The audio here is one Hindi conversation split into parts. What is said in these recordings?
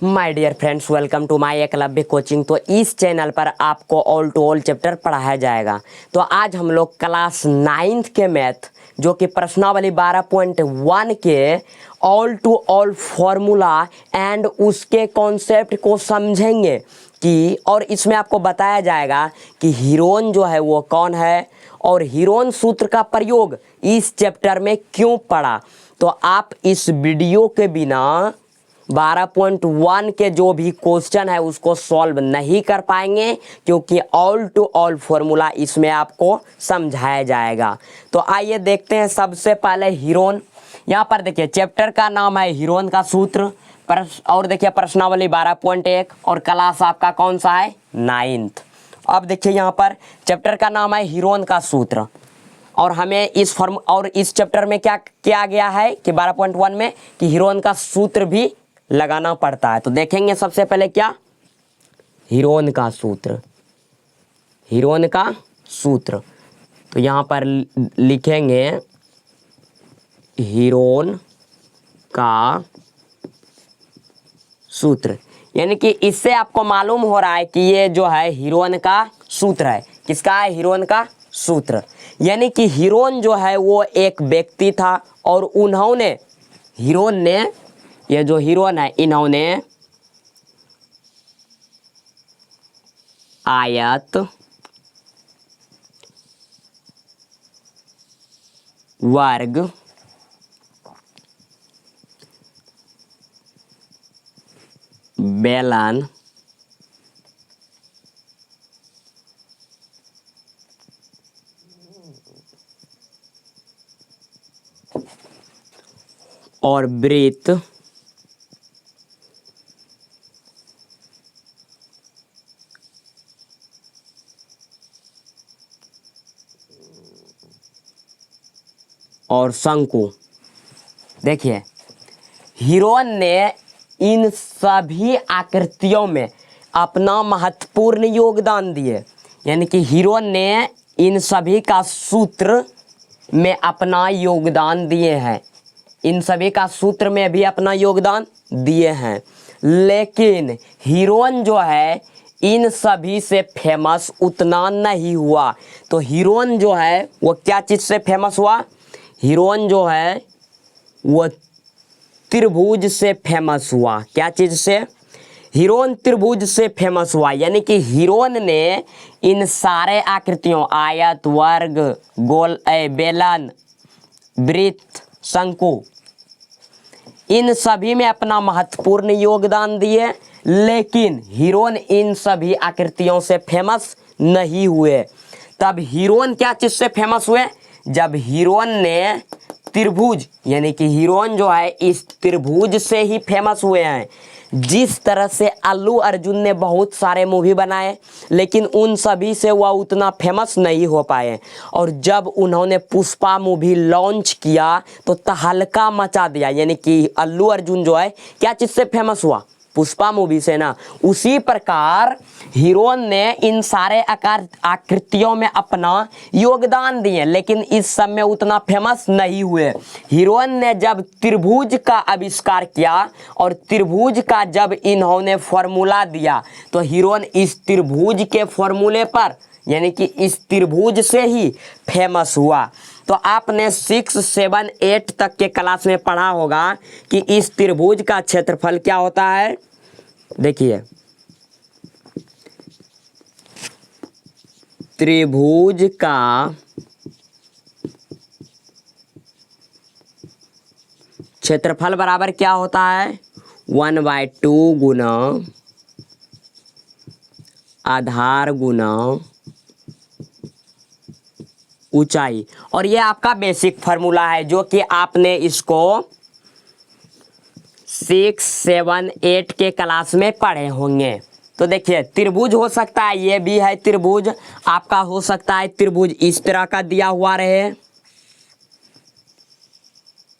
My dear friends, welcome to my Eklavya coaching. तो इस चैनल पर आपको ऑल टू ऑल चैप्टर पढ़ाया जाएगा। तो आज हम लोग क्लास 9th के मैथ जो कि प्रश्नावली 12.1 के all to all formula and उसके कॉन्सेप्ट को समझेंगे कि और इसमें आपको बताया जाएगा कि हीरोन जो है वो कौन है और हीरोन सूत्र का प्रयोग इस चैप्टर में क्यों पड़ा। तो आप इस वीडियो के बिना 12.1 के जो भी क्वेश्चन है उसको सॉल्व नहीं कर पाएंगे, क्योंकि ऑल टू ऑल फॉर्मूला इसमें आपको समझाया जाएगा। तो आइए देखते हैं। सबसे पहले हीरोन, यहाँ पर देखिए चैप्टर का नाम है हीरोन का सूत्र। और देखिए प्रश्नावली 12.1 और क्लास आपका कौन सा है 9th। अब देखिए यहाँ पर चैप्टर का नाम है हीरोन का सूत्र और हमें इस चैप्टर में क्या किया गया है कि 12.1 में कि हीरोन का सूत्र भी लगाना पड़ता है। तो देखेंगे सबसे पहले क्या हीरोन का सूत्र। हीरोन का सूत्र तो यहाँ पर लिखेंगे हीरोन का सूत्र, यानी कि इससे आपको मालूम हो रहा है कि ये जो है हीरोन का सूत्र है। किसका है? हीरोन का सूत्र। यानी कि हीरोन जो है वो एक व्यक्ति था और उन्होंने हीरोन ने, ये जो हीरोन है इन्होंने आयत वर्ग बेलन और वृत्त और शंकु। देखिए हीरोन ने इन सभी आकृतियों में अपना महत्वपूर्ण योगदान दिए, यानी कि हीरोन ने इन सभी का सूत्र में अपना योगदान दिए हैं। इन सभी का सूत्र में भी अपना योगदान दिए हैं, लेकिन हीरोन जो है इन सभी से फेमस उतना नहीं हुआ। तो हीरोन जो है वो क्या चीज़ से फेमस हुआ? हीरोन जो है वो त्रिभुज से फेमस हुआ। क्या चीज़ से? हीरोन त्रिभुज से फेमस हुआ। यानी कि हीरोन ने इन सारे आकृतियों आयत वर्ग गोल बेलन वृत्त शंकु इन सभी में अपना महत्वपूर्ण योगदान दिए, लेकिन हीरोन इन सभी आकृतियों से फेमस नहीं हुए। तब हीरोन क्या चीज़ से फेमस हुए? जब हीरोन ने त्रिभुज, यानी कि हीरोन जो है इस त्रिभुज से ही फेमस हुए हैं। जिस तरह से अल्लू अर्जुन ने बहुत सारे मूवी बनाए, लेकिन उन सभी से वह उतना फेमस नहीं हो पाए। और जब उन्होंने पुष्पा मूवी लॉन्च किया तो तहलका मचा दिया। यानी कि अल्लू अर्जुन जो है क्या चीज़ से फेमस हुआ? पुष्पा मूवी से ना। उसी प्रकार हीरोन ने इन सारे आकृतियों में अपना योगदान दिए, लेकिन इस सब में उतना फेमस नहीं हुए। हीरोन ने जब त्रिभुज का आविष्कार किया और त्रिभुज का जब इन्होंने फॉर्मूला दिया, तो हीरोन इस त्रिभुज के फॉर्मूले पर, यानी कि इस त्रिभुज से ही फेमस हुआ। तो आपने 6, 7, 8 तक के क्लास में पढ़ा होगा कि इस त्रिभुज का क्षेत्रफल क्या होता है। देखिए त्रिभुज का क्षेत्रफल बराबर क्या होता है? 1/2 गुना आधार गुना ऊंचाई। और ये आपका बेसिक फार्मूला है जो कि आपने इसको 6, 7, 8 के क्लास में पढ़े होंगे। तो देखिए त्रिभुज हो सकता है, ये भी है त्रिभुज आपका, हो सकता है त्रिभुज इस तरह का दिया हुआ रहे।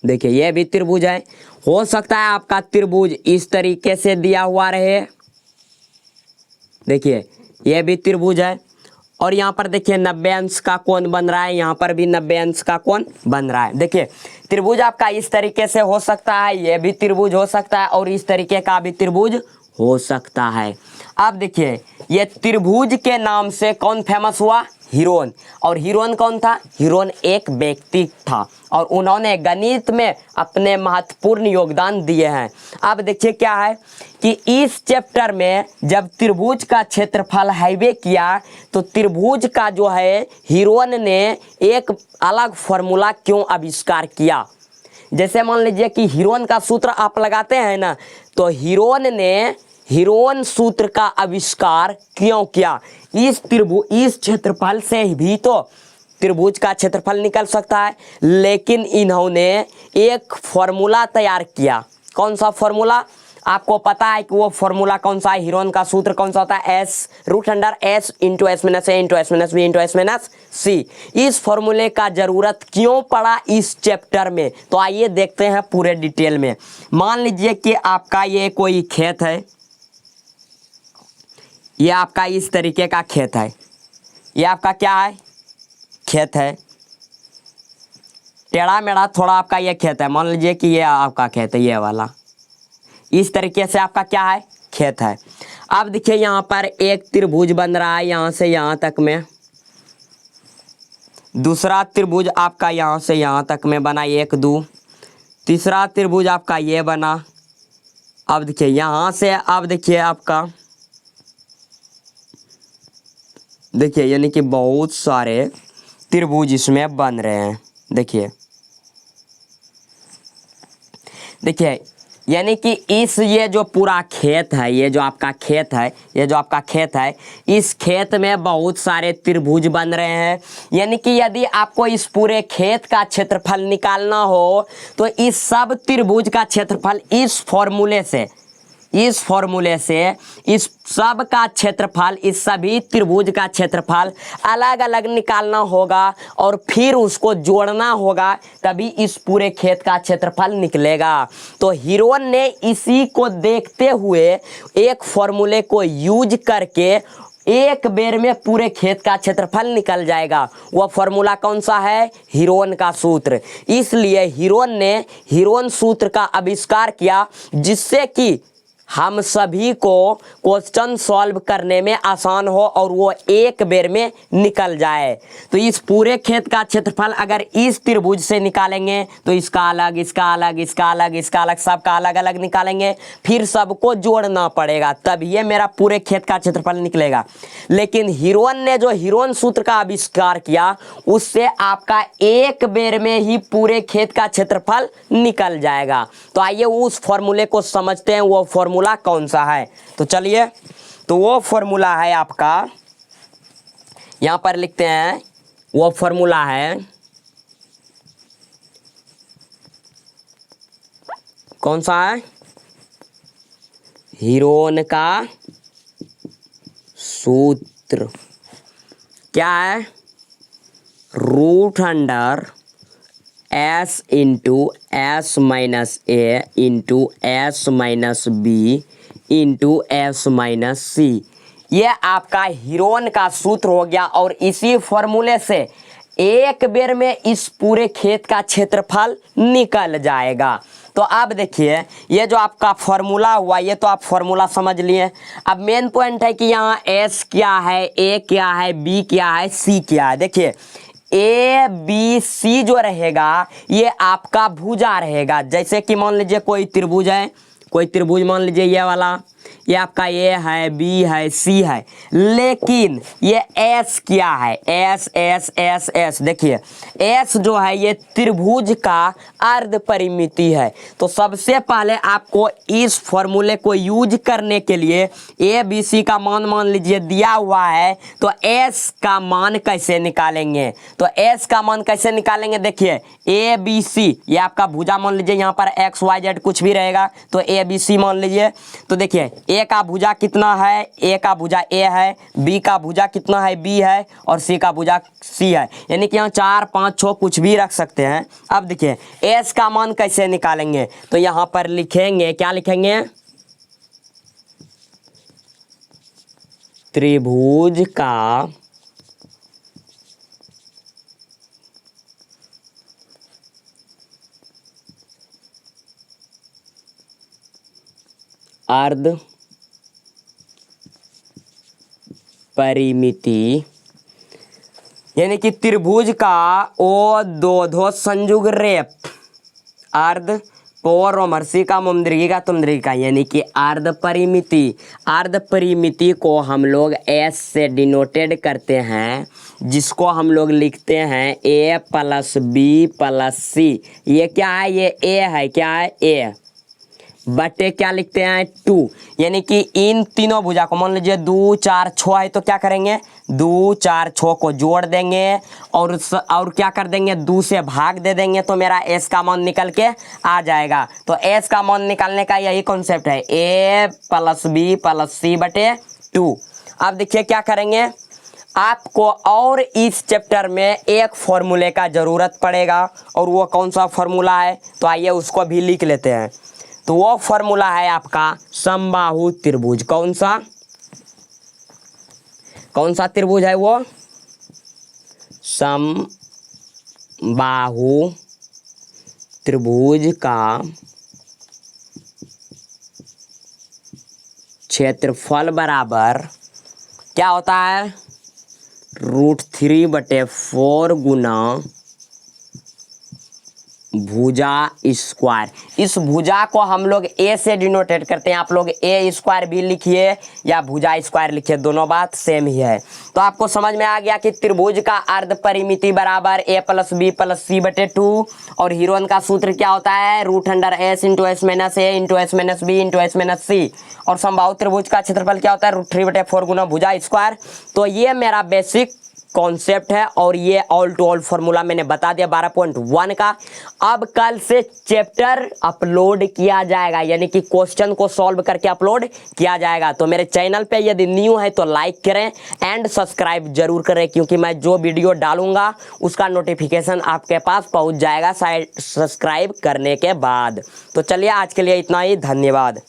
देखिए ये भी त्रिभुज है। हो सकता है आपका त्रिभुज इस तरीके से दिया हुआ रहे। देखिए ये भी त्रिभुज है। और यहाँ पर देखिए 90 अंश का कोण बन रहा है, यहाँ पर भी 90 अंश का कोण बन रहा है। देखिए त्रिभुज आपका इस तरीके से हो सकता है, ये भी त्रिभुज हो सकता है और इस तरीके का भी त्रिभुज हो सकता है। अब देखिए ये त्रिभुज के नाम से कौन फेमस हुआ? हीरोन। और हीरोन कौन था? हीरोन एक व्यक्ति था और उन्होंने गणित में अपने महत्वपूर्ण योगदान दिए हैं। अब देखिए क्या है कि इस चैप्टर में जब त्रिभुज का क्षेत्रफल हाईवे किया तो त्रिभुज का जो है हीरोन ने एक अलग फॉर्मूला क्यों आविष्कार किया। जैसे मान लीजिए कि हीरोन का सूत्र आप लगाते हैं ना, तो हीरोन ने हीरोन सूत्र का आविष्कार क्यों किया? इस क्षेत्रफल से भी तो त्रिभुज का क्षेत्रफल निकल सकता है, लेकिन इन्होंने एक फॉर्मूला तैयार किया। कौन सा फॉर्मूला? आपको पता है कि वो फॉर्मूला कौन सा है? हीरोन का सूत्र कौन सा होता है? S√S into S minus A into S minus B into S minus C। इस फॉर्मूले का जरूरत क्यों पड़ा इस चैप्टर में? तो आइए देखते हैं पूरे डिटेल में। मान लीजिए कि आपका ये कोई खेत है, ये आपका इस तरीके का खेत है, ये आपका क्या है? खेत है। टेढ़ा मेढ़ा थोड़ा आपका ये खेत है, मान लीजिए कि ये आपका खेत है, ये वाला इस तरीके से आपका क्या है? खेत है। अब देखिए यहाँ पर एक त्रिभुज बन रहा है यहाँ से यहाँ तक में, दूसरा त्रिभुज आपका यहाँ से यहाँ तक में बना 1 2, तीसरा त्रिभुज आपका ये बना। अब देखिए यहाँ से, अब देखिए आपका देखिए यानी कि बहुत सारे त्रिभुज इसमें बन रहे हैं। देखिए देखिए यानी कि इस ये जो पूरा खेत है, ये जो आपका खेत है, ये जो आपका खेत है, इस खेत में बहुत सारे त्रिभुज बन रहे हैं। यानी कि यदि आपको इस पूरे खेत का क्षेत्रफल निकालना हो तो इस सब त्रिभुज का क्षेत्रफल इस फॉर्मूले से इस सब का क्षेत्रफल, इस सभी त्रिभुज का क्षेत्रफल अलग अलग निकालना होगा और फिर उसको जोड़ना होगा, तभी इस पूरे खेत का क्षेत्रफल निकलेगा। तो हीरोन ने इसी को देखते हुए एक फॉर्मूले को यूज करके एक बेर में पूरे खेत का क्षेत्रफल निकल जाएगा। वह फॉर्मूला कौन सा है? हीरोन का सूत्र। इसलिए हीरोन ने हीरोन सूत्र का आविष्कार किया, जिससे कि हम सभी को क्वेश्चन सॉल्व करने में आसान हो और वो एक बेर में निकल जाए। तो इस पूरे खेत का क्षेत्रफल अगर इस त्रिभुज से निकालेंगे तो इसका अलग, इसका अलग, इसका अलग, इसका अलग, सबका अलग अलग निकालेंगे, फिर सबको जोड़ना पड़ेगा, तब ये मेरा पूरे खेत का क्षेत्रफल निकलेगा। लेकिन हीरोन ने जो हीरोन सूत्र का आविष्कार किया, उससे आपका एक बेर में ही पूरे खेत का क्षेत्रफल निकल जाएगा। तो आइए उस फॉर्मूले को समझते हैं, वो फॉर्मूला कौन सा है। तो चलिए, तो वो फॉर्मूला है आपका, यहां पर लिखते हैं, वो फॉर्मूला है, कौन सा है? हीरोन का सूत्र। क्या है? √S into S minus A into S minus B into S minus C। ये आपका हीरोन का सूत्र हो गया और इसी फॉर्मूले से एक बेर में इस पूरे खेत का क्षेत्रफल निकल जाएगा। तो अब देखिए ये जो आपका फॉर्मूला हुआ, ये तो आप फॉर्मूला समझ लिए। अब मेन पॉइंट है कि यहाँ S क्या है, A क्या है, B क्या है, C क्या है। देखिए ABC जो रहेगा ये आपका भुजा रहेगा। जैसे कि मान लीजिए कोई त्रिभुज है, कोई त्रिभुज मान लीजिए ये वाला, ये आपका ए है, बी है, सी है, लेकिन ये एस क्या है? S S S S. देखिए एस जो है ये त्रिभुज का अर्ध परिमिति है। तो सबसे पहले आपको इस फॉर्मूले को यूज करने के लिए ए बी सी का मान लीजिए दिया हुआ है, तो एस का मान कैसे निकालेंगे? तो एस का मान कैसे निकालेंगे? देखिए ए बी सी, ये आपका भुजा मान लीजिए, यहाँ पर एक्स वाई जेड कुछ भी रहेगा तो ए बी सी मान लीजिए। तो देखिए ए का भुजा कितना है? ए का भुजा ए है, बी का भुजा कितना है? बी है, और सी का भुजा सी है। यानी कि यहाँ 4 5 6 कुछ भी रख सकते हैं। अब देखिए एस का मान कैसे निकालेंगे? तो यहाँ पर लिखेंगे, क्या लिखेंगे? त्रिभुज का अर्ध परिमिति यानी कि त्रिभुज का ओ दोधो संयुग रेप अर्ध पौरोमर्शी का मुमदृगी का तुमदृगी का यानी कि अर्ध परिमिति को हम लोग एस से डिनोटेड करते हैं, जिसको हम लोग लिखते हैं a प्लस बी प्लस सी। ये क्या है? ये a है। क्या है? a बटे क्या लिखते हैं 2। यानी कि इन तीनों भुजा को मान लीजिए 2 4 6 है तो क्या करेंगे 2 4 6 को जोड़ देंगे और क्या कर देंगे 2 से भाग दे देंगे तो मेरा s का मान निकल के आ जाएगा। तो s का मान निकालने का यही कॉन्सेप्ट है a प्लस बी प्लस सी बटे 2। अब देखिए क्या करेंगे, आपको और इस चैप्टर में एक फॉर्मूले का ज़रूरत पड़ेगा और वो कौन सा फॉर्मूला है तो आइए उसको भी लिख लेते हैं। तो वो फॉर्मूला है आपका समबाहु त्रिभुज। कौन सा त्रिभुज है वो? समबाहु त्रिभुज का क्षेत्रफल बराबर क्या होता है √3/4 गुना भुजा स्क्वायर। इस भुजा को हम लोग a से डिनोटेट करते हैं। आप लोग a स्क्वायर भी लिखिए या भुजा स्क्वायर लिखिए, दोनों बात सेम ही है। तो आपको समझ में आ गया कि त्रिभुज का अर्ध परिमिति बराबर a प्लस बी प्लस सी बटे 2 और हीरोन का सूत्र क्या होता है √s into s minus a into s minus B into s minus C. और समबाहु त्रिभुज का क्षेत्रफल क्या होता है √3/4 गुना भुजा स्क्वायर। तो ये मेरा बेसिक कॉन्सेप्ट है और ये ऑल टू ऑल फॉर्मूला मैंने बता दिया 12.1 का। अब कल से चैप्टर अपलोड किया जाएगा, यानी कि क्वेश्चन को सॉल्व करके अपलोड किया जाएगा। तो मेरे चैनल पे यदि न्यू है तो लाइक करें एंड सब्सक्राइब जरूर करें, क्योंकि मैं जो वीडियो डालूंगा उसका नोटिफिकेशन आपके पास पहुंच जाएगा सब्सक्राइब करने के बाद। तो चलिए आज के लिए इतना ही, धन्यवाद।